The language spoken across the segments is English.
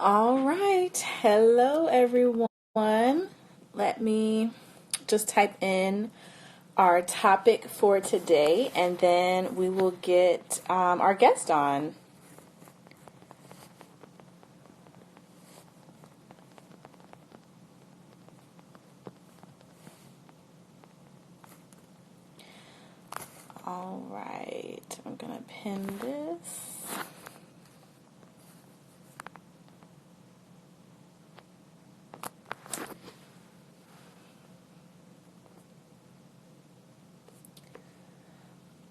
All right. Hello, everyone. Let me just type in our topic for today, and then we will get our guest on. All right. I'm going to pin this.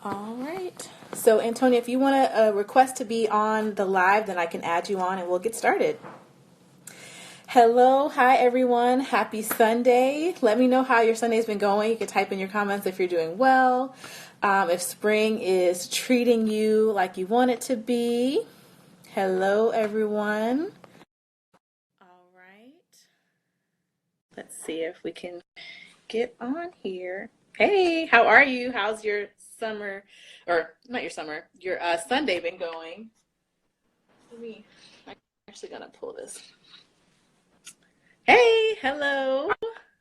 All right. So, Antonia, if you want to request to be on the live, then I can add you on and we'll get started. Hello. Hi, everyone. Happy Sunday. Let me know how your Sunday's been going. You can type in your comments if you're doing well. If spring is treating you like you want it to be. Hello, everyone. All right. Let's see if we can get on here. Hey, how are you? How's your summer, or not your summer, your Sunday been going? I'm actually gonna pull this. Hey, hello.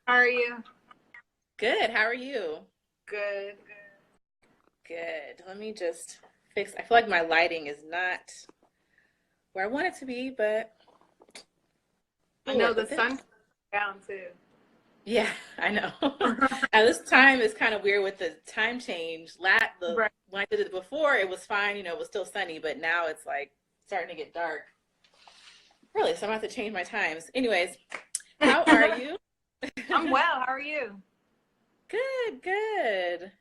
How are you? Good. How are you? Good. Good. Let me just fix. I feel like my lighting is not where I want it to be, but I know the sun's down too. Yeah, I know. At this time, it's kind of weird with the time change. Right. When I did it before, it was fine. It was still sunny, but now it's like starting to get dark. Really, so I'm going to have to change my times. Anyways, how are you? I'm well. How are you? Good.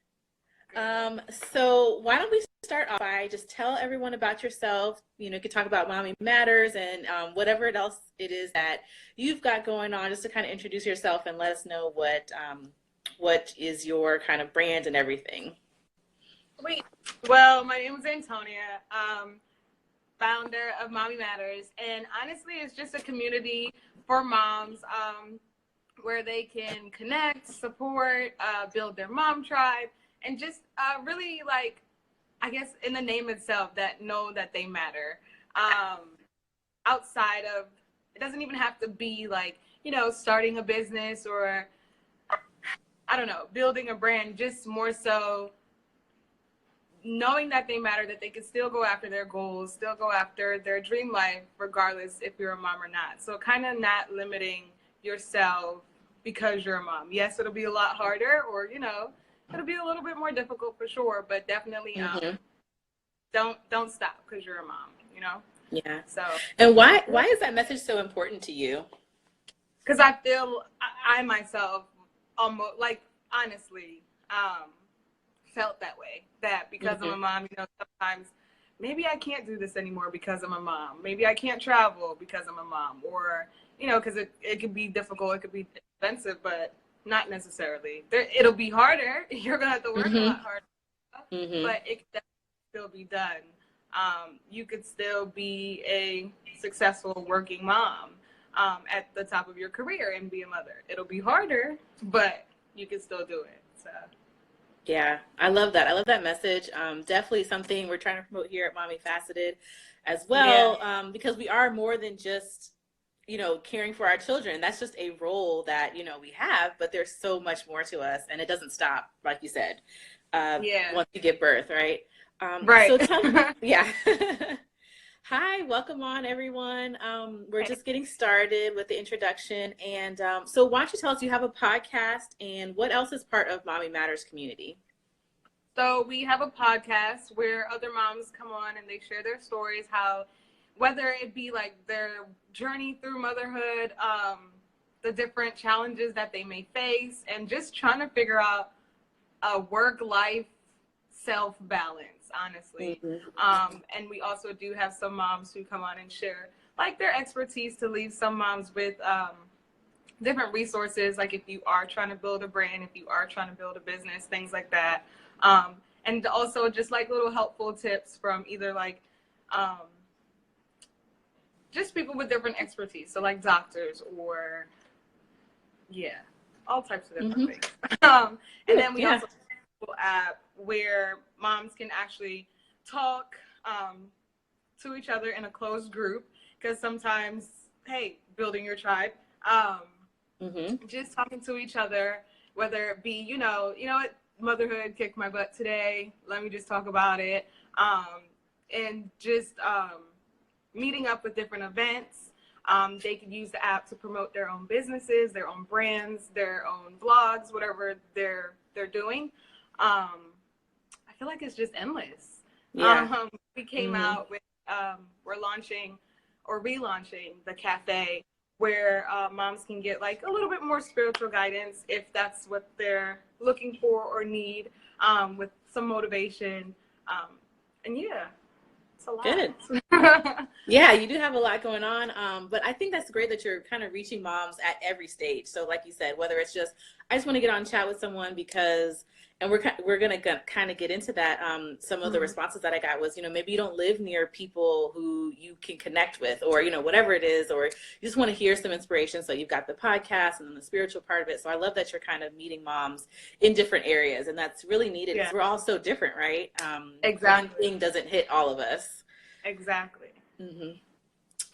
So why don't we start off by just tell everyone about yourself. You could talk about Mommy Matters and whatever else it is that you've got going on, just to kind of introduce yourself and let us know what is your kind of brand and everything. Wait. Well, my name is Antonia, founder of Mommy Matters, and honestly, it's just a community for moms where they can connect, support, build their mom tribe, and just really, like, I guess in the name itself, that know that they matter. Outside of, it doesn't even have to be like, starting a business or, I don't know, building a brand, just more so knowing that they matter, that they can still go after their goals, still go after their dream life, regardless if you're a mom or not. So kind of not limiting yourself because you're a mom. Yes, it'll be a lot harder, or, it'll be a little bit more difficult for sure, but definitely don't stop because you're a mom, Yeah. So. And why is that message so important to you? Because I feel I myself almost, like, honestly, felt that way, that because I'm a mom, sometimes maybe I can't do this anymore because I'm a mom. Maybe I can't travel because I'm a mom, or, because it could be difficult, it could be expensive, but not necessarily. It'll be harder. You're going to have to work a lot harder, but it can still be done. You could still be a successful working mom at the top of your career and be a mother. It'll be harder, but you can still do it. So. Yeah, I love that. I love that message. Definitely something we're trying to promote here at Mommifaceted as well, because we are more than just, caring for our children. That's just a role that, we have, but there's so much more to us, and it doesn't stop, like you said, once you give birth, right? Right. So tell me, yeah. Hi, welcome on, everyone. We're just getting started with the introduction. And so why don't you tell us, you have a podcast, and what else is part of Mommy Matters community? So we have a podcast where other moms come on and they share their stories, whether it be like their journey through motherhood, the different challenges that they may face, and just trying to figure out a work-life self-balance. Honestly. And we also do have some moms who come on and share like their expertise, to leave some moms with different resources, like if you are trying to build a brand, if you are trying to build a business, things like that. And also just like little helpful tips from either like just people with different expertise, so like doctors or all types of different things. And then we also have an app where moms can actually talk to each other in a closed group, because sometimes, hey, building your tribe, just talking to each other, whether it be, you know what, motherhood kicked my butt today. Let me just talk about it. And just meeting up with different events. They could use the app to promote their own businesses, their own brands, their own vlogs, whatever they're doing. I feel like it's just endless. Yeah. We came out with, we're launching or relaunching the cafe where moms can get like a little bit more spiritual guidance if that's what they're looking for or need, with some motivation. And yeah, it's a lot. Good. Yeah, you do have a lot going on. But I think that's great that you're kind of reaching moms at every stage. So like you said, whether it's just, I just want to get on chat with someone because, and we're going to kind of get into that. Some of the responses that I got was, maybe you don't live near people who you can connect with, or, whatever it is, or you just want to hear some inspiration. So you've got the podcast and then the spiritual part of it. So I love that you're kind of meeting moms in different areas, and that's really needed because we're all so different, right? Exactly. One thing doesn't hit all of us. Exactly. Yeah.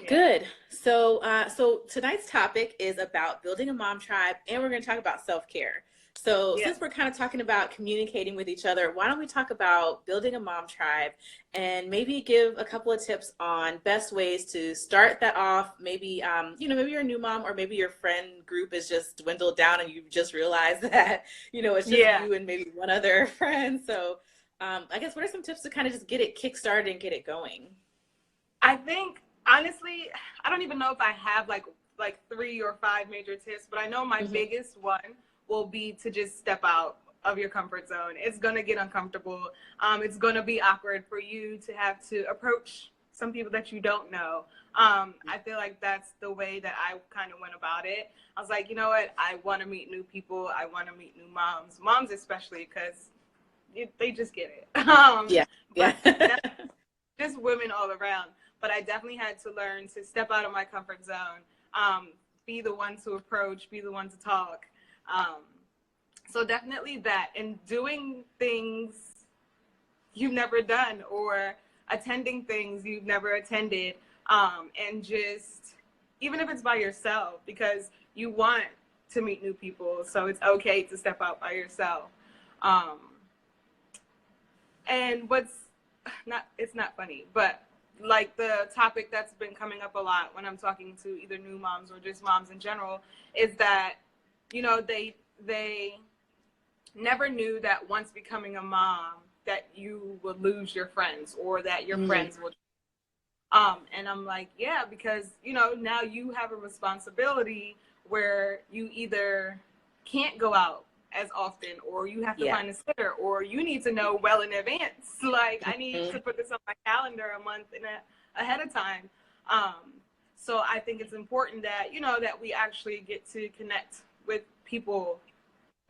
Good. So, so tonight's topic is about building a mom tribe, and we're going to talk about self-care. So since we're kind of talking about communicating with each other, why don't we talk about building a mom tribe and maybe give a couple of tips on best ways to start that off. Maybe, maybe you're a new mom, or maybe your friend group is just dwindled down and you've just realized that, it's just you and maybe one other friend. So I guess what are some tips to kind of just get it kickstarted and get it going? I think, honestly, I don't even know if I have like 3 or 5 major tips, but I know my biggest one will be to just step out of your comfort zone. It's going to get uncomfortable. It's going to be awkward for you to have to approach some people that you don't know. I feel like that's the way that I kind of went about it. I was like, you know what? I want to meet new people. I want to meet new moms especially, because they just get it. But just women all around. But I definitely had to learn to step out of my comfort zone, be the one to approach, be the one to talk. So definitely that, and doing things you've never done or attending things you've never attended, and just, even if it's by yourself, because you want to meet new people, so it's okay to step out by yourself. And it's not funny, but like the topic that's been coming up a lot when I'm talking to either new moms or just moms in general is that, they never knew that once becoming a mom that you would lose your friends, or that your friends would. And I'm like, yeah, because, now you have a responsibility where you either can't go out as often, or you have to find a sitter, or you need to know well in advance. Like, I need to put this on my calendar a month ahead of time. So I think it's important that, that we actually get to connect with people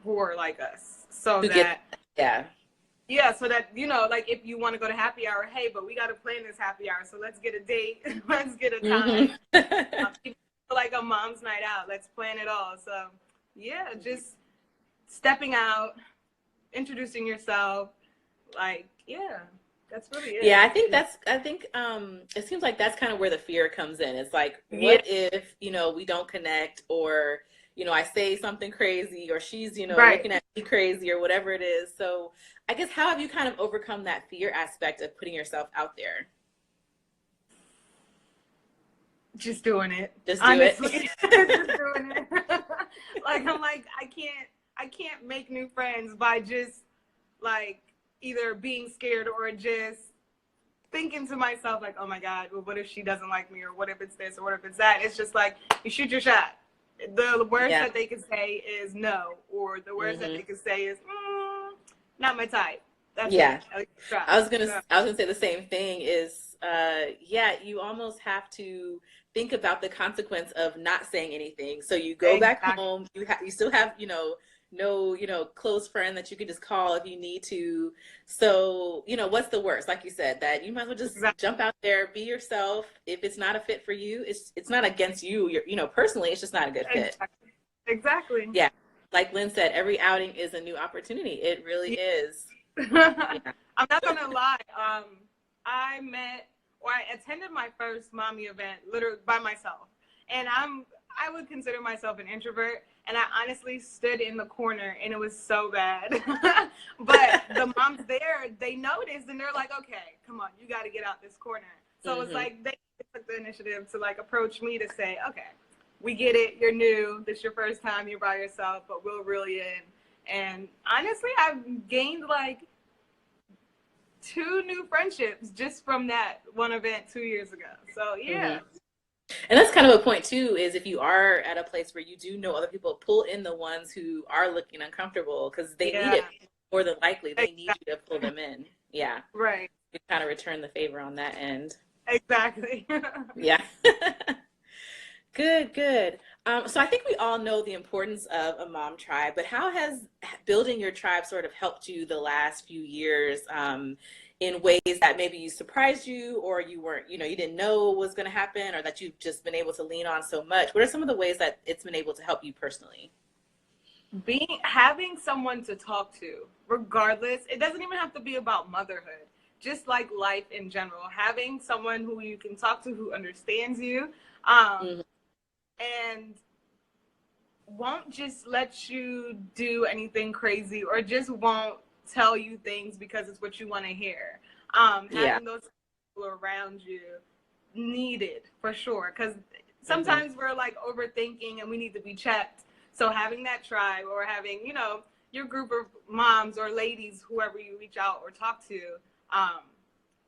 who are like us. So that, so that, like if you want to go to happy hour, hey, but we got to plan this happy hour. So let's get a date. Let's get a time. Like a mom's night out. Let's plan it all. So yeah, just stepping out, introducing yourself, like, that's really it. Yeah, I think it seems like that's kind of where the fear comes in. It's like, what if, we don't connect, or, I say something crazy, or she's, looking at me crazy, or whatever it is. So I guess, how have you kind of overcome that fear aspect of putting yourself out there? Just doing it. Just do it. Just doing it. Like, I'm like, I can't make new friends by just like either being scared or just thinking to myself like, oh my God, well, what if she doesn't like me, or what if it's this, or what if it's that? It's just like, you shoot your shot. The worst that they can say is no, or the worst that they can say is not my type. That's it. I was gonna say the same thing. Is you almost have to think about the consequence of not saying anything. So you go back home. You still have no close friend that you can just call if you need to. So what's the worst? Like you said, that you might as well just jump out there, be yourself. If it's not a fit for you, it's not against you. Personally, it's just not a good fit. Exactly. Yeah, like Lynn said, every outing is a new opportunity. It really is. I'm not gonna lie. I met I attended my first mommy event literally by myself. And I would consider myself an introvert, and I honestly stood in the corner, and it was so bad. But the moms there, they noticed, and they're like, okay, come on, you got to get out this corner. So it's like they took the initiative to like approach me to say, okay, we get it, you're new, this is your first time, you're by yourself, but we'll reel you in. And honestly, I've gained like 2 new friendships just from that one event 2 years ago. So yeah. And that's kind of a point too, is if you are at a place where you do know other people, pull in the ones who are looking uncomfortable, because they need it more than likely. They need you to pull them in. Yeah. Right. You kind of return the favor on that end. Exactly. Yeah. Good. So I think we all know the importance of a mom tribe, but how has building your tribe sort of helped you the last few years, in ways that maybe you surprised you, or you weren't, you didn't know was going to happen, or that you've just been able to lean on so much? What are some of the ways that it's been able to help you personally? Having someone to talk to, regardless, it doesn't even have to be about motherhood, just like life in general, having someone who you can talk to, who understands you, and won't just let you do anything crazy, or just won't tell you things because it's what you want to hear. Having those people around you, needed for sure, because sometimes we're like overthinking and we need to be checked. So having that tribe, or having your group of moms or ladies, whoever you reach out or talk to,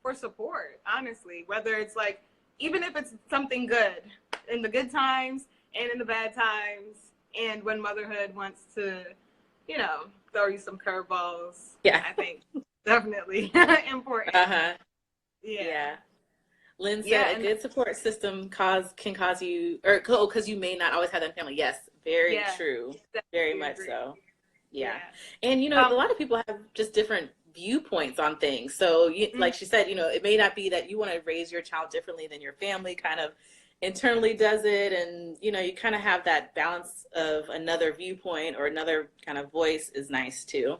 for support, honestly, whether it's like, even if it's something good in the good times and in the bad times, and when motherhood wants to throw you some curveballs. I think definitely important. Yeah. Lynn said a good support system can cause you, or because you may not always have that family. Yes, very true. Very much so. Yeah. And a lot of people have just different viewpoints on things. So like she said, it may not be that you want to raise your child differently than your family kind of internally does it, and you kind of have that balance of another viewpoint or another kind of voice is nice too.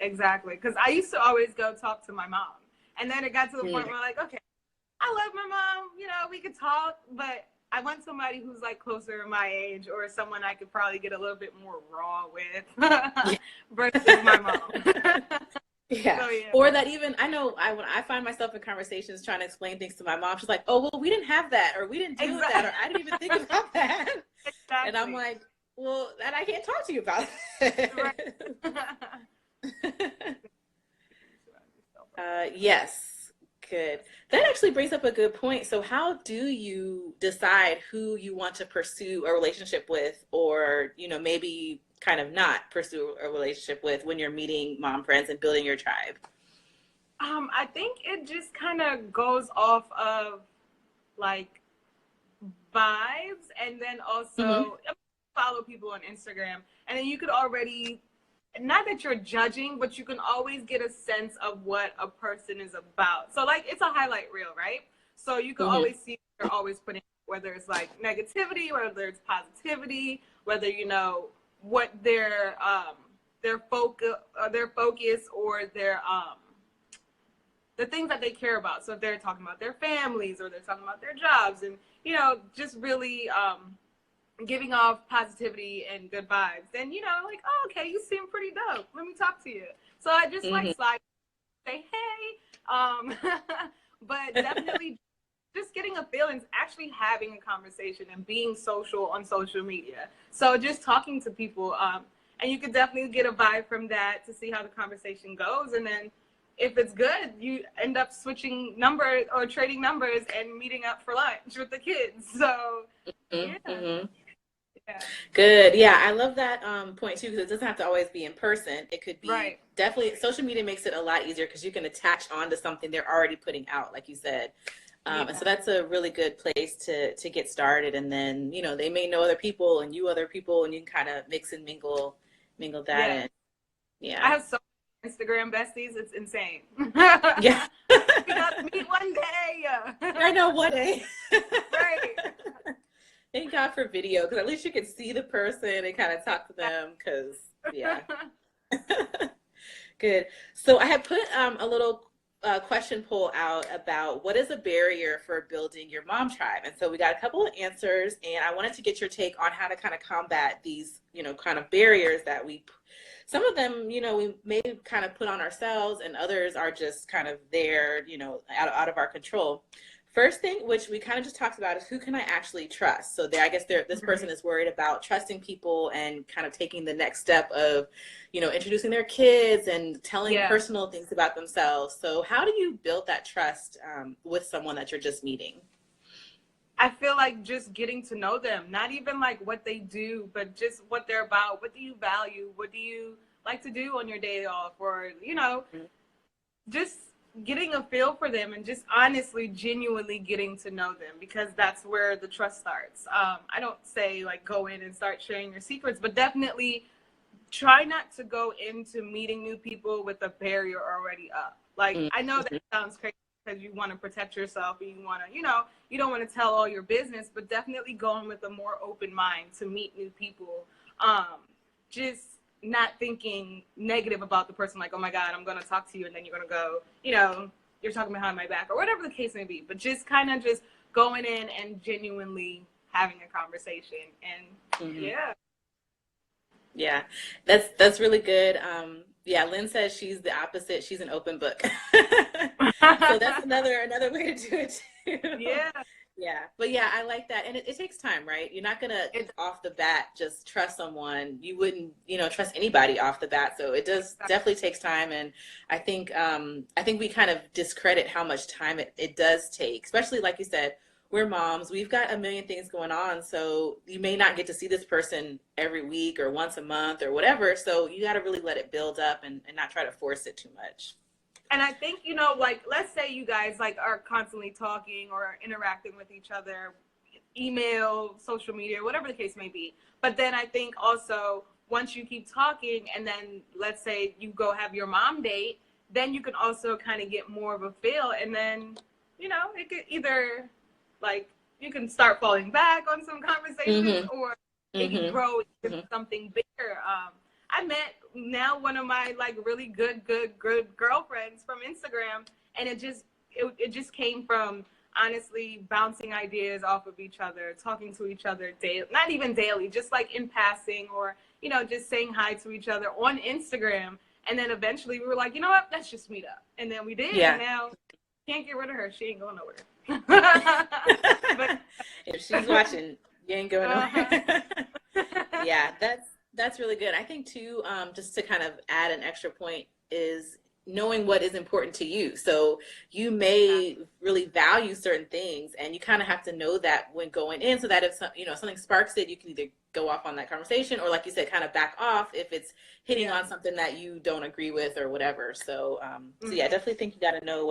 Exactly, because I used to always go talk to my mom, and then it got to the point where like, okay, I love my mom, we could talk, but I want somebody who's like closer to my age, or someone I could probably get a little bit more raw with versus my mom. Yeah. So, or that even, I know when I find myself in conversations trying to explain things to my mom, she's like, oh, well, we didn't have that, or we didn't do that, or I didn't even think about that. Exactly. And I'm like, well, and I can't talk to you about it. Yes. Good. That actually brings up a good point. So how do you decide who you want to pursue a relationship with, or, maybe kind of not pursue a relationship with when you're meeting mom friends and building your tribe? I think it just kind of goes off of like vibes, and then also follow people on Instagram, and then you could already, not that you're judging, but you can always get a sense of what a person is about. So like, it's a highlight reel, right? So you can always see they're always putting, whether it's like negativity, whether it's positivity, whether what their focus or their the things that they care about. So if they're talking about their families, or they're talking about their jobs, and just really giving off positivity and good vibes, then like, oh, okay, you seem pretty dope, let me talk to you. So I just like slide, say hey, but definitely just getting a feeling, actually having a conversation and being social on social media. So just talking to people, and you could definitely get a vibe from that to see how the conversation goes. And then if it's good, you end up switching numbers or trading numbers and meeting up for lunch with the kids. So yeah. Good. Yeah, I love that point too, because it doesn't have to always be in person. It could be definitely, social media makes it a lot easier because you can attach onto something they're already putting out, like you said. And so that's a really good place to get started. And then, they may know other people and you other people, and you can kind of mix and mingle that in. Yeah. I have so many Instagram besties. It's insane. Yeah. We got to meet one day. I know, one day. Right. Thank God for video, because at least you can see the person and kind of talk to them, because, yeah. Good. So I had put a little question poll out about what is a barrier for building your mom tribe. And so we got a couple of answers, and I wanted to get your take on how to kind of combat these, kind of barriers that some of them, we may kind of put on ourselves, and others are just kind of there, out of our control. First thing, which we kind of just talked about, is who can I actually trust? So I guess this person is worried about trusting people and kind of taking the next step of, introducing their kids and telling personal things about themselves. So how do you build that trust with someone that you're just meeting? I feel like just getting to know them, not even like what they do, but just what they're about. What do you value? What do you like to do on your day off? Or, just getting a feel for them and just honestly, genuinely getting to know them, because that's where the trust starts. I don't say like go in and start sharing your secrets, but definitely try not to go into meeting new people with a barrier already up. Like, I know that sounds crazy because you want to protect yourself and you want to, you don't want to tell all your business, but definitely go in with a more open mind to meet new people. Just not thinking negative about the person, like, oh my God, I'm going to talk to you, and then you're going to go, you're talking behind my back, or whatever the case may be. But just kind of just going in and genuinely having a conversation. And yeah, that's really good. Lynn says she's the opposite. She's an open book. So that's another way to do it too. Yeah. But yeah, I like that. And it takes time, right? You're not going to off the bat just trust someone. You wouldn't, trust anybody off the bat. So it definitely takes time. And I think we kind of discredit how much time it does take, especially like you said, we're moms. We've got a million things going on. So you may not get to see this person every week or once a month or whatever. So you got to really let it build up and not try to force it too much. And I think, like, let's say you guys like are constantly talking or interacting with each other, email, social media, whatever the case may be. But then I think also once you keep talking, and then let's say you go have your mom date, then you can also kind of get more of a feel. And then, it could either like you can start falling back on some conversations, or it can grow into something bigger. I met now one of my like really good girlfriends from Instagram, and it just came from honestly bouncing ideas off of each other, talking to each other daily, not even daily, just like in passing, or just saying hi to each other on Instagram. And then eventually we were like, you know what, let's just meet up. And then we did. And now can't get rid of her. She ain't going nowhere. But if she's watching, you ain't going nowhere. Yeah, that's really good. I think too, just to kind of add an extra point, is knowing what is important to you. So you may really value certain things, and you kind of have to know that when going in, so that if something sparks it, you can either go off on that conversation, or like you said, kind of back off if it's hitting on something that you don't agree with or whatever. So I definitely think you got to know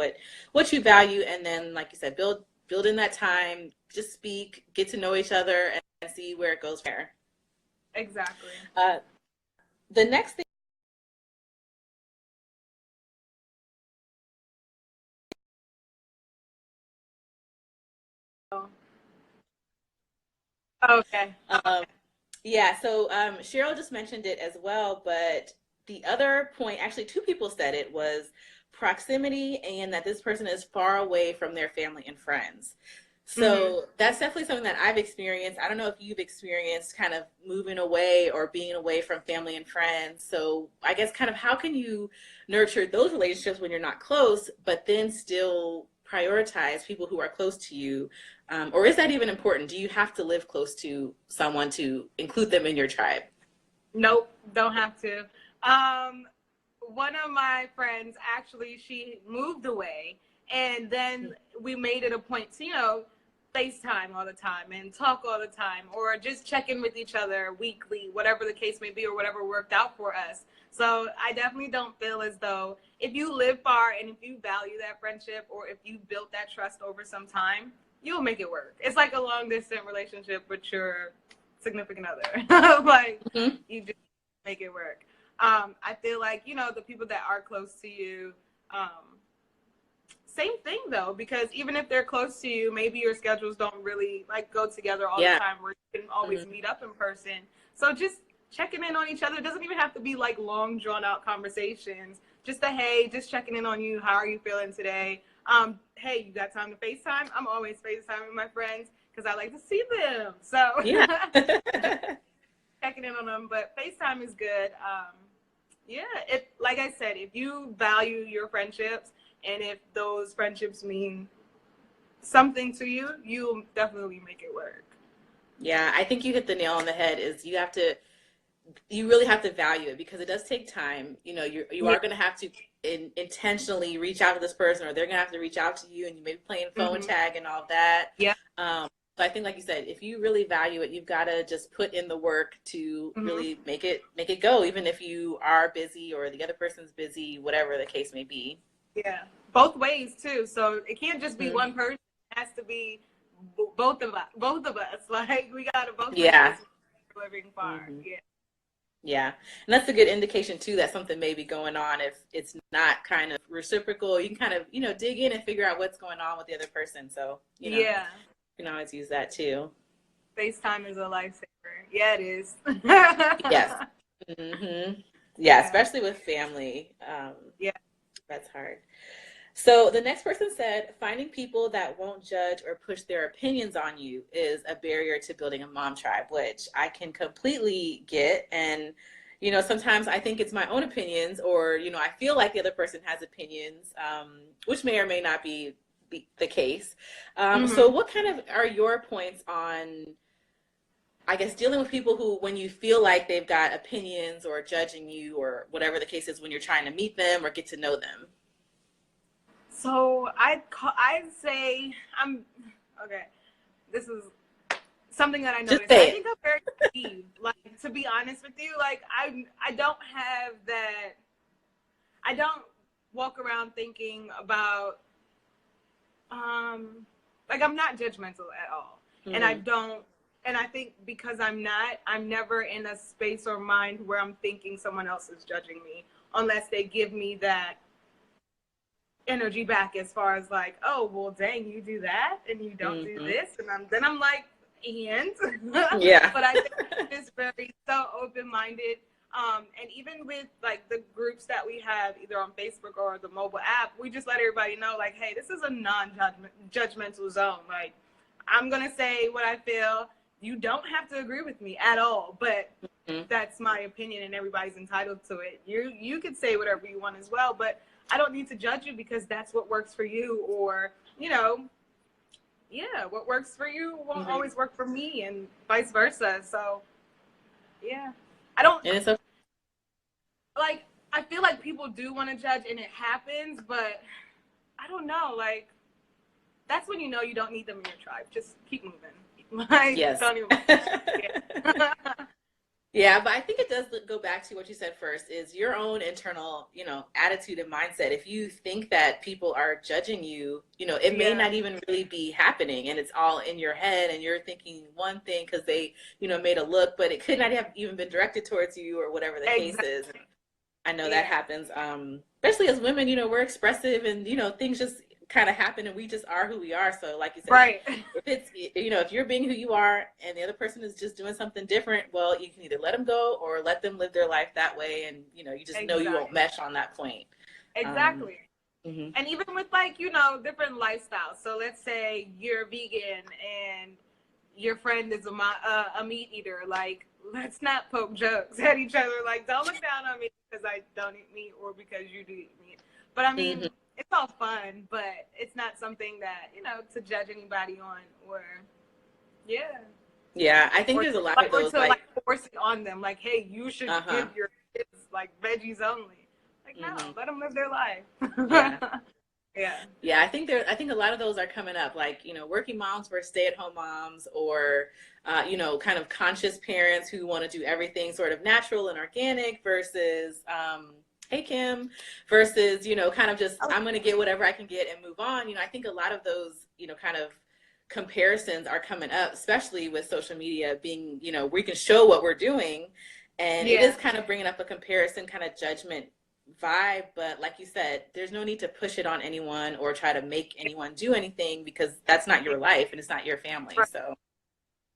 what you value, and then like you said, build in that time, just speak, get to know each other, and see where it goes from there. Exactly. The next thing. Okay. So Cheryl just mentioned it as well, but the other point, actually two people said it, was proximity, and that this person is far away from their family and friends. So that's definitely something that I've experienced. I don't know if you've experienced kind of moving away or being away from family and friends. So I guess kind of how can you nurture those relationships when you're not close, but then still prioritize people who are close to you? Or is that even important? Do you have to live close to someone to include them in your tribe? Nope, don't have to. One of my friends, actually, she moved away, and then we made it a point to, FaceTime all the time and talk all the time, or just check in with each other weekly, whatever the case may be, or whatever worked out for us. So I definitely don't feel as though if you live far and if you value that friendship, or if you built that trust over some time, you'll make it work. It's like a long distance relationship with your significant other. Like you just make it work. I feel like, the people that are close to you, same thing though, because even if they're close to you, maybe your schedules don't really like go together all the time where you can always meet up in person. So just checking in on each other. It doesn't even have to be like long drawn out conversations. Just a, hey, just checking in on you. How are you feeling today? Hey, you got time to FaceTime? I'm always FaceTiming my friends because I like to see them. So Yeah. checking in on them, but FaceTime is good. Yeah, if, like I said, if you value your friendships and if those friendships mean something to you, you'll definitely make it work. Yeah, I think you hit the nail on the head. Is you really have to value it because it does take time. You know, you Yeah. are going to have to intentionally reach out to this person, or they're going to have to reach out to you, and you may be playing phone tag and all of that. Yeah. So I think, like you said, if you really value it, you've got to just put in the work to really make it go, even if you are busy or the other person's busy, whatever the case may be. Yeah, both ways too. So it can't just be one person. It has to be both of us. Both of us. Like we gotta both make this living far. Yeah. Yeah, and that's a good indication too that something may be going on. If it's not kind of reciprocal, you can kind of dig in and figure out what's going on with the other person. So you can always use that too. FaceTime is a lifesaver. Yeah, it is. Yes. Yeah, especially with family. Yeah, that's hard. So the next person said, finding people that won't judge or push their opinions on you is a barrier to building a mom tribe, which I can completely get. And, sometimes I think it's my own opinions, or, I feel like the other person has opinions, which may or may not be the case. So what kind of are your points on, I guess, dealing with people who, when you feel like they've got opinions or judging you or whatever the case is, when you're trying to meet them or get to know them? So I'd say okay. This is something that I noticed. I think I'm very naive. Like, to be honest with you, like I don't have that. I don't walk around thinking about like I'm not judgmental at all, and I don't. And I think because I'm never in a space or mind where I'm thinking someone else is judging me, unless they give me that energy back as far as like, oh, well, dang, you do that and you don't do this. And then I'm like, and? Yeah. But I think it's very so open-minded. And even with like the groups that we have either on Facebook or the mobile app, we just let everybody know like, hey, this is a non-judgmental zone. Like, I'm going to say what I feel. You don't have to agree with me at all, but that's my opinion and everybody's entitled to it. You could say whatever you want as well, but I don't need to judge you because that's what works for you, or, what works for you won't always work for me and vice versa. So, yeah, I don't, and it's like, I feel like people do want to judge and it happens, but I don't know, like, that's when you know you don't need them in your tribe. Just keep moving. Like, yes. Don't even Yeah, but I think it does go back to what you said first, is your own internal, attitude and mindset. If you think that people are judging you, it may not even really be happening, and it's all in your head, and you're thinking one thing because they, made a look, but it could not have even been directed towards you or whatever the case is. I know that happens, especially as women, we're expressive and, things just kind of happen and we just are who we are. So like you said, if it's, if you're being who you are and the other person is just doing something different, well, you can either let them go or let them live their life that way. And, you just know you won't mesh on that point. Exactly. And even with like, different lifestyles. So let's say you're vegan and your friend is a meat eater. Like, let's not poke jokes at each other. Like, don't look down on me because I don't eat meat or because you do eat meat. But I mean, it's all fun, but it's not something that, to judge anybody on or, Yeah, I think there's a lot of those. Or to like force it on them. Like, hey, you should give your kids like veggies only. Like, no, let them live their life. Yeah, I think a lot of those are coming up, like, working moms versus stay-at-home moms, or kind of conscious parents who want to do everything sort of natural and organic versus hey Kim, versus kind of just I'm going to get whatever I can get and move on. I think a lot of those kind of comparisons are coming up, especially with social media being we can show what we're doing, and it is kind of bringing up a comparison kind of judgment vibe. But like you said, there's no need to push it on anyone or try to make anyone do anything because that's not your life and it's not your family. So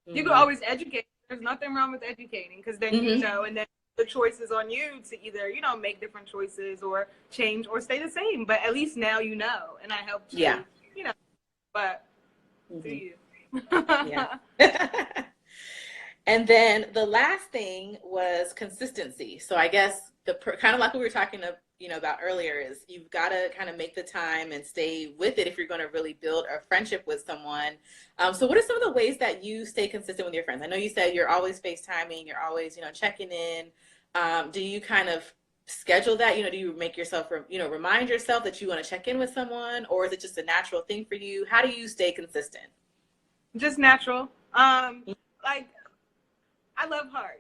you can always educate There's nothing wrong with educating, because then you Mm-hmm. know, and then the choice is on you to either, you know, make different choices or change or stay the same. But at least now you know, and I helped Yeah. you, you know, but do Mm-hmm. you? Yeah. And then the last thing was consistency. So I guess kind of like what we were talking about earlier is you've got to kind of make the time and stay with it if you're going to really build a friendship with someone. So what are some of the ways that you stay consistent with your friends? I know you said you're always FaceTiming, you're always, checking in. Do you kind of schedule that? Do you make yourself, remind yourself that you want to check in with someone, or is it just a natural thing for you? How do you stay consistent? Just natural. Like, I love hard.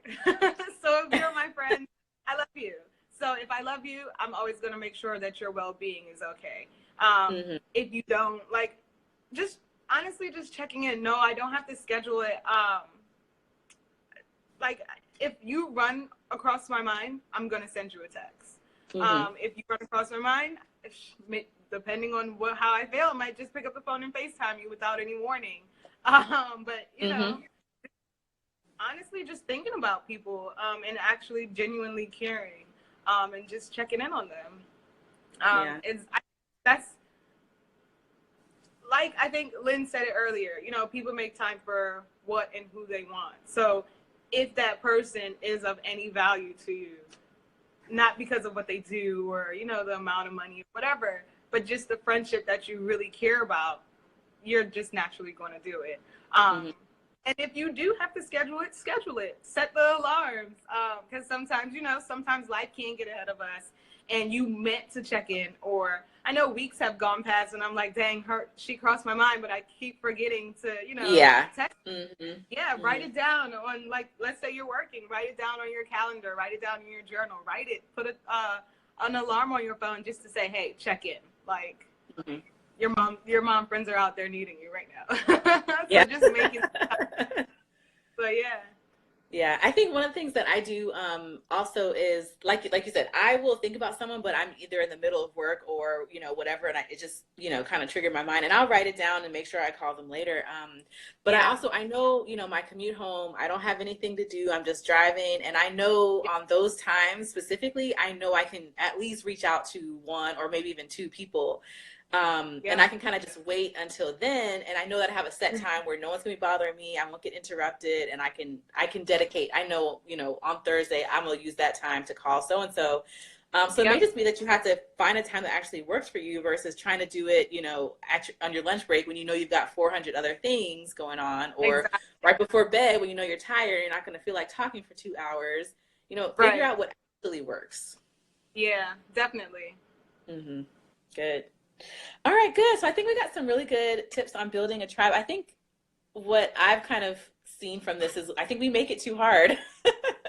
So if you're my friend, I love you. So if I love you, I'm always going to make sure that your well-being is okay. Mm-hmm. If you don't, like, just honestly, just checking in. No, I don't have to schedule it. Like, if you run across my mind, I'm going to send you a text. Mm-hmm. If you run across my mind, depending on how I feel, I might just pick up the phone and FaceTime you without any warning. But, Mm-hmm. honestly, just thinking about people, and actually genuinely caring, and just checking in on them. Yeah. That's, like, I think Lynn said it earlier, people make time for what and who they want. So if that person is of any value to you, not because of what they do or, the amount of money, whatever, but just the friendship that you really care about, you're just naturally going to do it. Mm-hmm. And if you do have to schedule it, schedule it. Set the alarms, because sometimes life can get ahead of us, and you meant to check in. Or I know weeks have gone past, and I'm like, dang, she crossed my mind, but I keep forgetting to, Yeah. text. Mm-hmm. Yeah, write Mm-hmm. it down on, like, let's say you're working, write it down on your calendar, write it down in your journal, put an alarm on your phone just to say, hey, check in. Like, Mm-hmm. your mom friends are out there needing you right now. So Yeah. just make it. But yeah. Yeah, I think one of the things that I do also is like you said, I will think about someone, but I'm either in the middle of work or whatever, and it just kind of triggered my mind, and I'll write it down and make sure I call them later. But Yeah. I know my commute home, I don't have anything to do. I'm just driving, and I know on those times specifically, I know I can at least reach out to one or maybe even two people. And I can kind of just wait until then, and I know that I have a set time where no one's gonna be bothering me. I won't get interrupted, and I can dedicate. I know, on Thursday I'm gonna use that time to call so and so. So it may just be that you have to find a time that actually works for you versus trying to do it, on your lunch break when you've got 400 other things going on, or Exactly. right before bed when you're tired, you're not gonna feel like talking for 2 hours. Figure Right. out what actually works. Yeah, definitely. Mm-hmm. Good. All right, good. So I think we got some really good tips on building a tribe. I think what I've kind of seen from this is I think we make it too hard.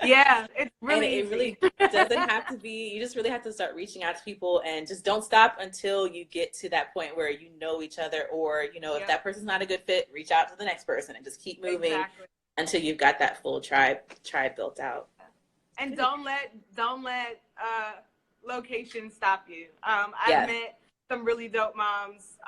Yeah, it's And really it easy. really doesn't have to be, you just really have to start reaching out to people and just don't stop until you get to that point where you know each other, or, if Yep, that person's not a good fit, reach out to the next person and just keep moving exactly. until you've got that full tribe built out. And Good. don't let location stop you. I've Yes. met some really dope moms,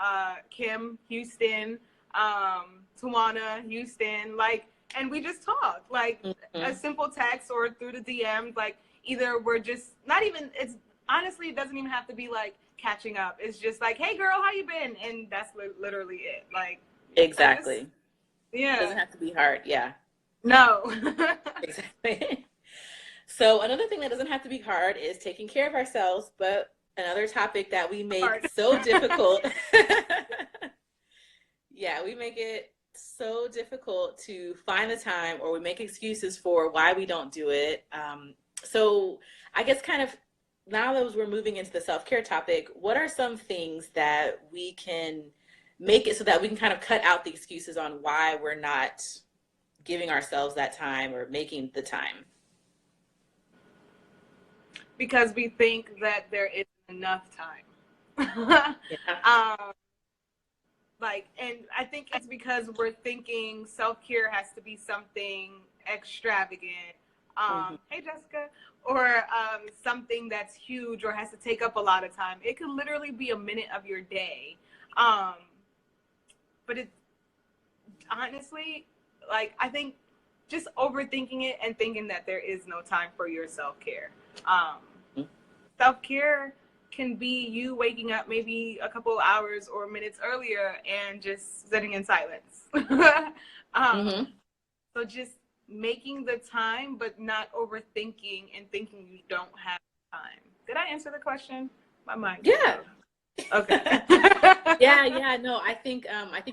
Kim, Houston, Tawana, Houston, like, and we just talk, like, a Mm-hmm. simple text or through the DMs, like, either we're just not even, it's honestly, it doesn't even have to be like catching up. It's just like, hey girl, how you been? And that's literally it. Like, Exactly. yeah, Doesn't have to be hard. Yeah, no. exactly. So another thing that doesn't have to be hard is taking care of ourselves, but another topic that we make Hard. so difficult. Yeah, we make it so difficult to find the time, or we make excuses for why we don't do it. So I guess kind of now that we're moving into the self-care topic, what are some things that we can make it so that we can kind of cut out the excuses on why we're not giving ourselves that time or making the time? Because we think that there isn't enough time. Yeah. um, like, and I think it's because we're thinking self-care has to be something extravagant. Hmm. Hey, Jessica. Or something that's huge or has to take up a lot of time. It could literally be a minute of your day. But it's honestly, like, I think just overthinking it and thinking that there is no time for your self-care. Self-care can be you waking up maybe a couple hours or minutes earlier and just sitting in silence. So just making the time, but not overthinking and thinking you don't have time. Did I answer the question? My mind. Yeah. Okay. No, I think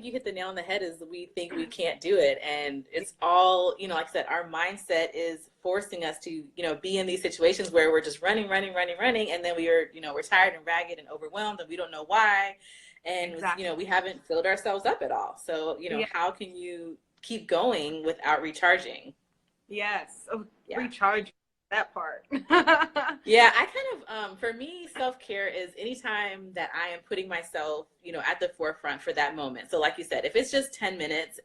you hit the nail on the head. Is we think we can't do it, and it's all, like I said, our mindset is forcing us to, be in these situations where we're just running, and then we're tired and ragged and overwhelmed, and we don't know why, and Exactly. we haven't filled ourselves up at all. So how can you keep going without recharging? Yes. Recharging. That part. Yeah, I kind of, for me, self-care is anytime that I am putting myself, at the forefront for that moment. So like you said, if it's just 10 minutes,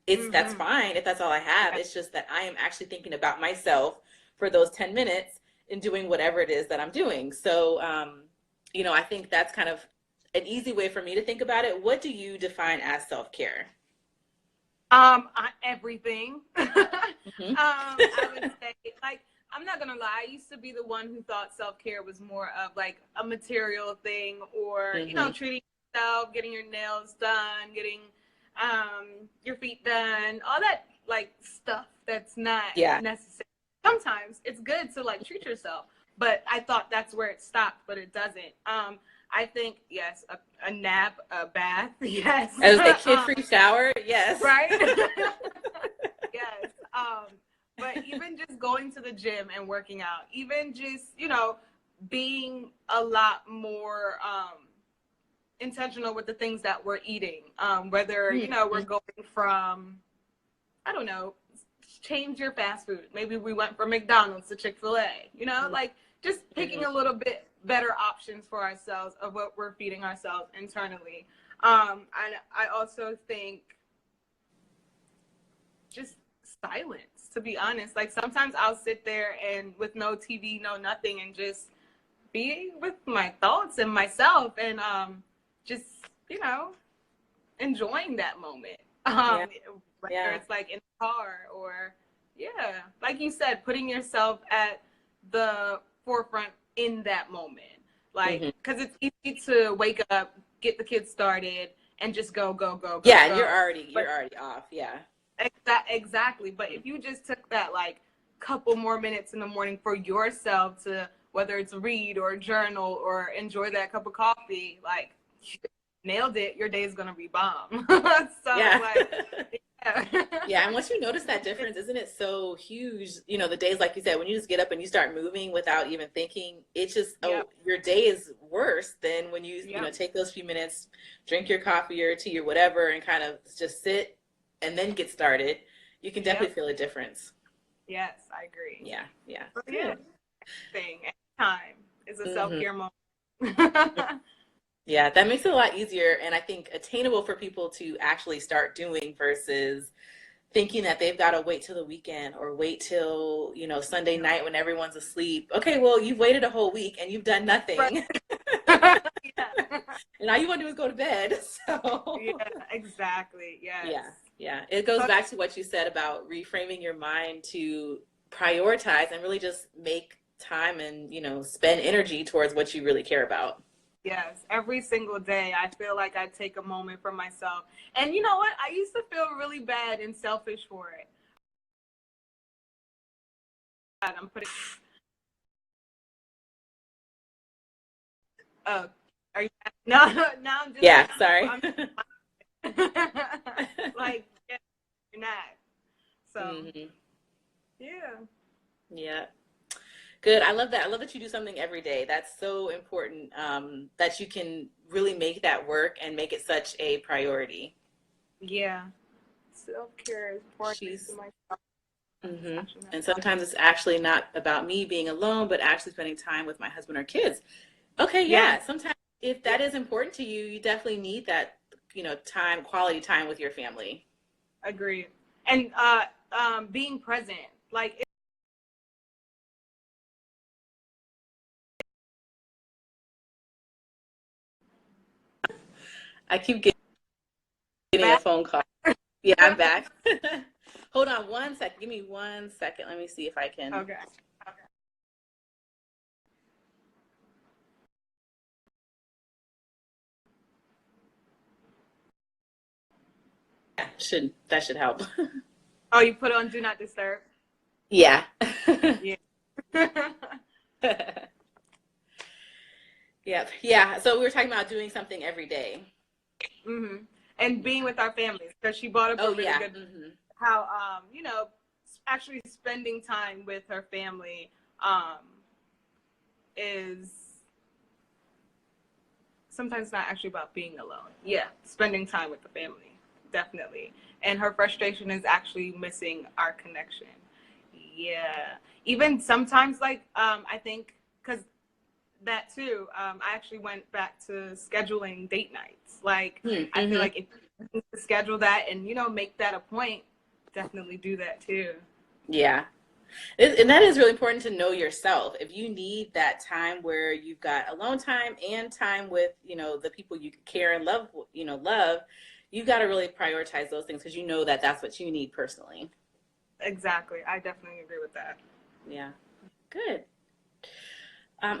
that's fine if that's all I have. It's just that I am actually thinking about myself for those 10 minutes and doing whatever it is that I'm doing. So, I think that's kind of an easy way for me to think about it. What do you define as self-care? Everything. Mm-hmm. I would say, like, I'm not gonna lie, I used to be the one who thought self-care was more of like a material thing, or treating yourself, getting your nails done, getting your feet done, all that like stuff that's not necessary. Sometimes it's good to like treat yourself, but I thought that's where it stopped, but it doesn't. I think, yes, a nap, a bath, yes. As a kid-free shower, yes. Right? Yes. But even just going to the gym and working out, even just, being a lot more intentional with the things that we're eating. Whether, we're going from, I don't know, change your fast food. Maybe we went from McDonald's to Chick-fil-A, like just picking a little bit better options for ourselves of what we're feeding ourselves internally. And I also think just silence, to be honest. Like sometimes I'll sit there and with no TV, no nothing, and just be with my thoughts and myself, and just enjoying that moment. Whether it's like in the car or like you said, putting yourself at the forefront in that moment, like because it's easy to wake up, get the kids started, and just go. Yeah, you're already off. Yeah. Exactly. But if you just took that like couple more minutes in the morning for yourself to, whether it's read or journal or enjoy that cup of coffee, like nailed it, your day is gonna be bomb. Yeah, and once you notice that difference, isn't it so huge? The days, like you said, when you just get up and you start moving without even thinking, it's just your day is worse than when you take those few minutes, drink your coffee or tea or whatever, and kind of just sit and then get started. You can definitely feel a difference. Yes, I agree. Yeah. Time is a self-care moment. Yeah, that makes it a lot easier, and I think attainable for people to actually start doing versus thinking that they've got to wait till the weekend or wait till, Sunday night when everyone's asleep. Okay, well, you've waited a whole week and you've done nothing. Right. And all you want to do is go to bed. So exactly. Yes. Yeah. It goes back to what you said about reframing your mind to prioritize and really just make time and, spend energy towards what you really care about. Yes, every single day I feel like I take a moment for myself. And you know what? I used to feel really bad and selfish for it. I'm putting are you no I'm just sorry. Like you're not. So Yeah. Good. I love that. I love that you do something every day. That's so important, that you can really make that work and make it such a priority. Yeah. Self-care is important to myself. And sometimes it's actually not about me being alone, but actually spending time with my husband or kids. Okay. Yeah. Sometimes if that is important to you, you definitely need that, quality time with your family. Agreed. And being present, like I keep getting a phone call. Yeah, I'm back. Hold on one second. Give me 1 second. Let me see if I can. Okay. That should help. Oh, you put on Do Not Disturb? Yeah. Yeah. Yep. Yeah. So we were talking about doing something every day. Mm-hmm. And being with our families, because she brought up a really good how you know, actually spending time with her family is sometimes not actually about being alone. Yeah, spending time with the family, definitely. And her frustration is actually missing our connection. Yeah, even sometimes like I think because that too, I actually went back to scheduling date nights. Like I feel like if you schedule that and you know make that a point, definitely do that too. Yeah. And that is really important to know yourself. If you need that time where you've got alone time and time with, you know, the people you care and love, you've got to really prioritize those things because you know that that's what you need personally. Exactly. I definitely agree with that. Yeah. Good.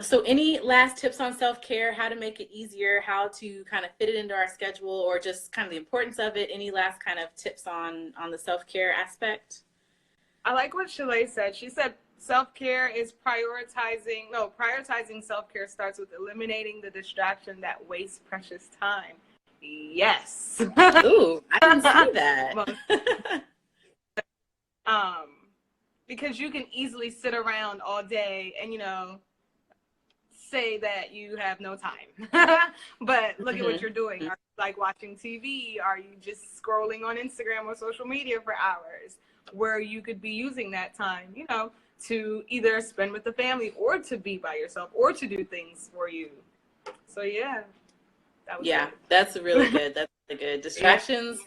So any last tips on self-care, how to make it easier, how to kind of fit it into our schedule, or just kind of the importance of it? Any last kind of tips on the self-care aspect? I like what Shalay said. She said self-care is prioritizing self-care starts with eliminating the distraction that wastes precious time. Yes. Ooh, I didn't see that. Because you can easily sit around all day and, you know, say that you have no time. But look at what you're doing. Are you like watching TV? Are you just scrolling on Instagram or social media for hours? Where you could be using that time, you know, to either spend with the family or to be by yourself or to do things for you. So yeah, that was good. That's really good. That's really good. Distractions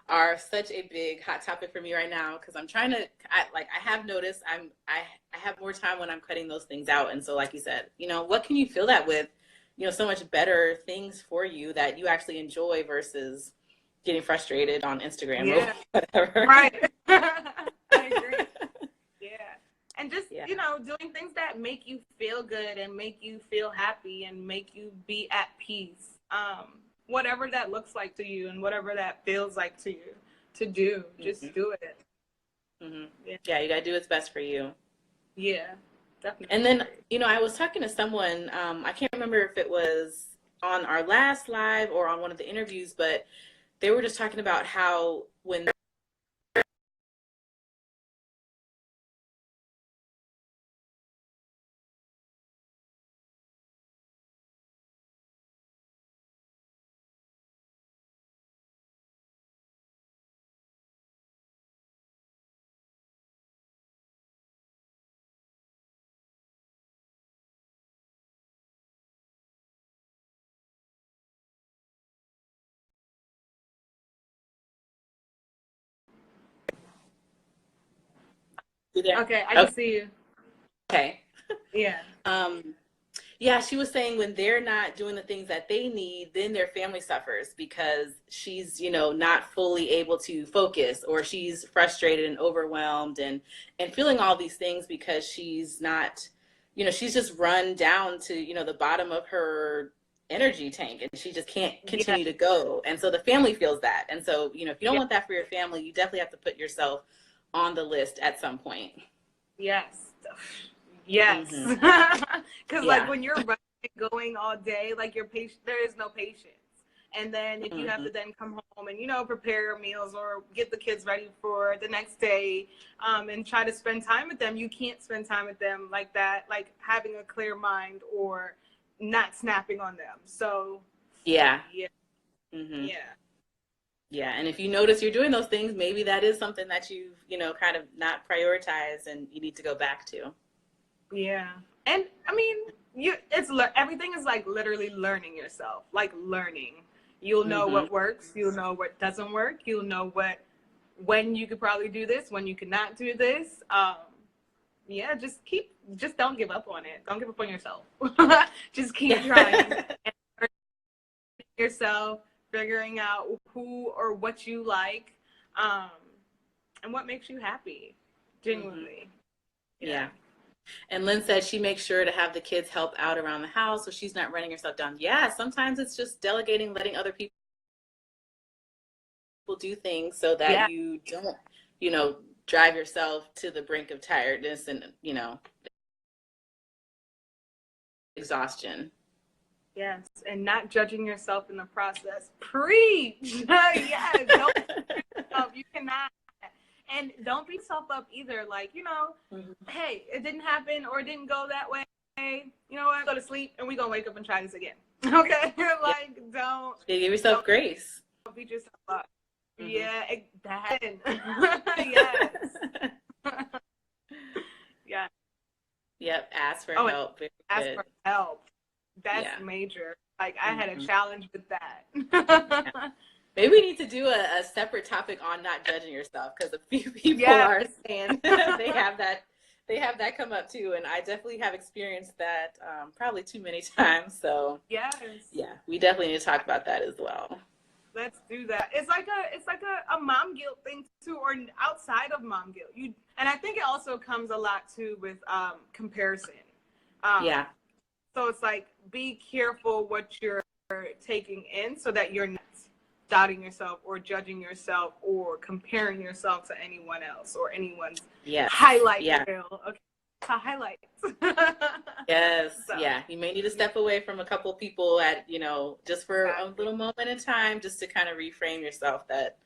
are such a big hot topic for me right now because I'm trying to. I have noticed I have more time when I'm cutting those things out, and so like you said, you know, what can you fill that with? You know, so much better things for you that you actually enjoy versus getting frustrated on Instagram or whatever. Right. I agree. Yeah. And just, you know, doing things that make you feel good and make you feel happy and make you be at peace. Whatever that looks like to you and whatever that feels like to you to do, just do it. Yeah, you got to do what's best for you. Yeah, definitely. And then, you know, I was talking to someone, I can't remember if it was on our last live or on one of the interviews, but they were just talking about how when Okay, I can see you. Okay. Yeah. Yeah, she was saying when they're not doing the things that they need, then their family suffers because she's, you know, not fully able to focus or she's frustrated and overwhelmed and feeling all these things because she's not, you know, she's just run down to, you know, the bottom of her energy tank and she just can't continue to go. And so the family feels that. And so, you know, if you don't want that for your family, you definitely have to put yourself on the list at some point. Yes. Because like when you're running and going all day, like your patient, there is no patience. And then if you have to then come home and, you know, prepare your meals or get the kids ready for the next day and try to spend time with them, you can't spend time with them like that, like having a clear mind or not snapping on them. So yeah. And if you notice you're doing those things, maybe that is something that you've, you know, kind of not prioritized and you need to go back to. Yeah. And I mean, everything is like literally learning yourself, like learning. You'll know what works. You'll know what doesn't work. You'll know when you could probably do this, when you cannot do this. Just don't give up on it. Don't give up on yourself. Just keep trying and yourself, figuring out who or what you like. and what makes you happy, genuinely. Yeah. And Lynn said she makes sure to have the kids help out around the house so she's not running herself down. Yeah, sometimes it's just delegating, letting other people do things so that you don't, drive yourself to the brink of tiredness and, exhaustion. Yes, and not judging yourself in the process. Preach! Yes, don't yourself. You cannot. And don't beat yourself up either. Like, hey, it didn't happen or it didn't go that way. You know what? Go to sleep and we're going to wake up and try this again. Okay? Like, don't. Yeah, give yourself grace. Don't beat yourself up. Yeah, that. Yes. Yeah. Yep, ask for help. Ask for help. That's major. Like, I had a challenge with that. Maybe we need to do a separate topic on not judging yourself, because a few people are saying they have that come up too, and I definitely have experienced that probably too many times. So yeah, we definitely need to talk about that as well. Let's do that. It's like a mom guilt thing too, or outside of mom guilt. And I think it also comes a lot too with comparison. So it's like, be careful what you're taking in so that you're not doubting yourself or judging yourself or comparing yourself to anyone else or anyone's highlight reel. Okay. Highlights. Yes. So. Yeah. You may need to step away from a couple of people at, just for a little moment in time, just to kind of reframe yourself that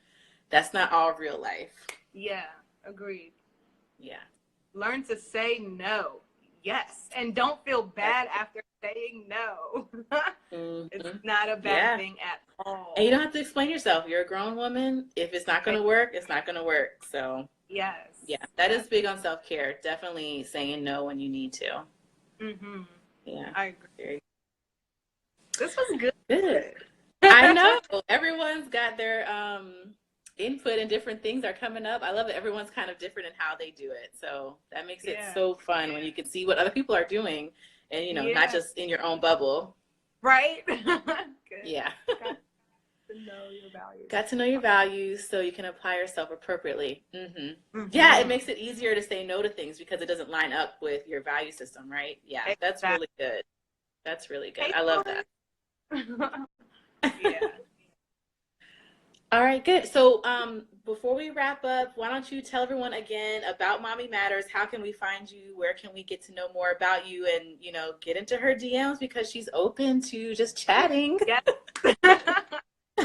that's not all real life. Yeah. Agreed. Yeah. Learn to say no. Yes. And don't feel bad after saying no. It's not a bad thing at all. And you don't have to explain yourself. You're a grown woman. If it's not going to work, it's not going to work. So yes. Yeah, that is big on self-care. Definitely saying no when you need to. Mm-hmm. Yeah. I agree. This was good. Good. I know. Everyone's got their input, and different things are coming up. I love that everyone's kind of different in how they do it. So that makes it so fun when you can see what other people are doing and, not just in your own bubble. Right? Good. Yeah. To know your values. Got to know your values so you can apply yourself appropriately. Yeah, it makes it easier to say no to things because it doesn't line up with your value system, right? Yeah, that's really good. That's really good. I love that. Yeah. All right, good. So before we wrap up, why don't you tell everyone again about Mommy Matters? How can we find you? Where can we get to know more about you and, get into her DMs because she's open to just chatting. Yes.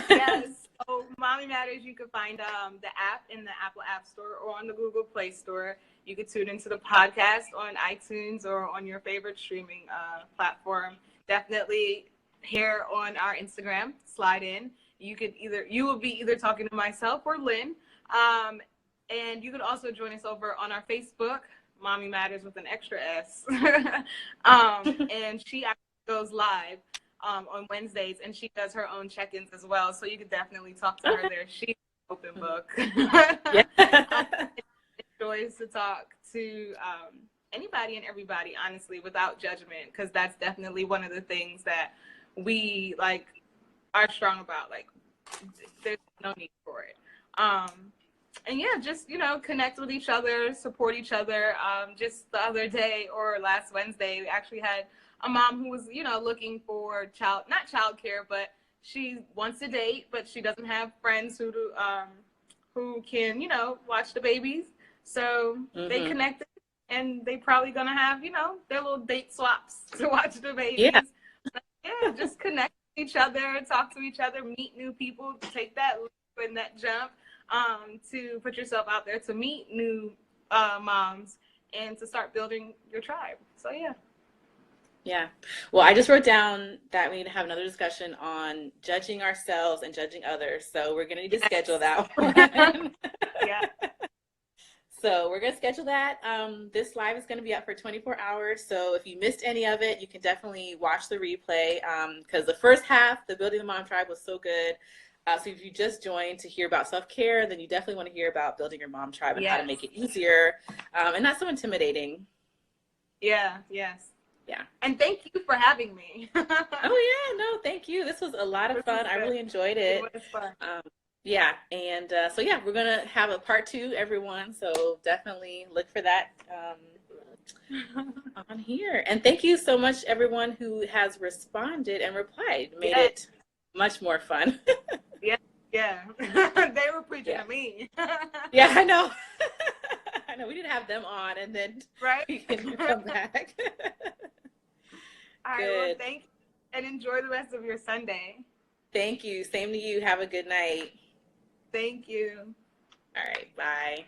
Yes. So Mommy Matters, you can find the app in the Apple App Store or on the Google Play Store. You can tune into the podcast on iTunes or on your favorite streaming platform. Definitely here on our Instagram, slide in. You will be either talking to myself or Lynn. And you could also join us over on our Facebook, Mommy Matters with an extra S. And she actually goes live on Wednesdays, and she does her own check-ins as well. So you could definitely talk to her there. She's an open book. Enjoys to talk to anybody and everybody, honestly, without judgment, because that's definitely one of the things that we are strong about. Like, there's no need for it. And yeah, just, connect with each other, support each other. Just the other day or last Wednesday, we actually had a mom who was, looking for not childcare, but she wants to date, but she doesn't have friends who can, watch the babies. So they connected, and they probably gonna have, their little date swaps to watch the babies. Yeah, just connect with each other, talk to each other, meet new people, take that leap and that jump to put yourself out there to meet new moms and to start building your tribe. So yeah. Yeah. Well, I just wrote down that we need to have another discussion on judging ourselves and judging others. So we're going to need to schedule that one. Yeah. So we're going to schedule that. This live is going to be up for 24 hours. So if you missed any of it, you can definitely watch the replay because the first half, the Building the Mom Tribe, was so good. So if you just joined to hear about self-care, then you definitely want to hear about building your mom tribe and how to make it easier and not so intimidating. Yeah. Yes. Yeah. And thank you for having me. Oh, yeah. No, thank you. This was a lot of fun. I really enjoyed it. It was fun. Yeah, and so yeah, we're gonna have a part 2, everyone. So definitely look for that on here. And thank you so much, everyone who has responded and replied. Made Yes, it much more fun. yeah, yeah. They were preaching Yeah, to me. yeah, I know. I know. We didn't have them on, and then Right? we can come back. All right, well, Good. thank you and enjoy the rest of your Sunday. Thank you. Same to you. Have a good night. Thank you. All right. Bye.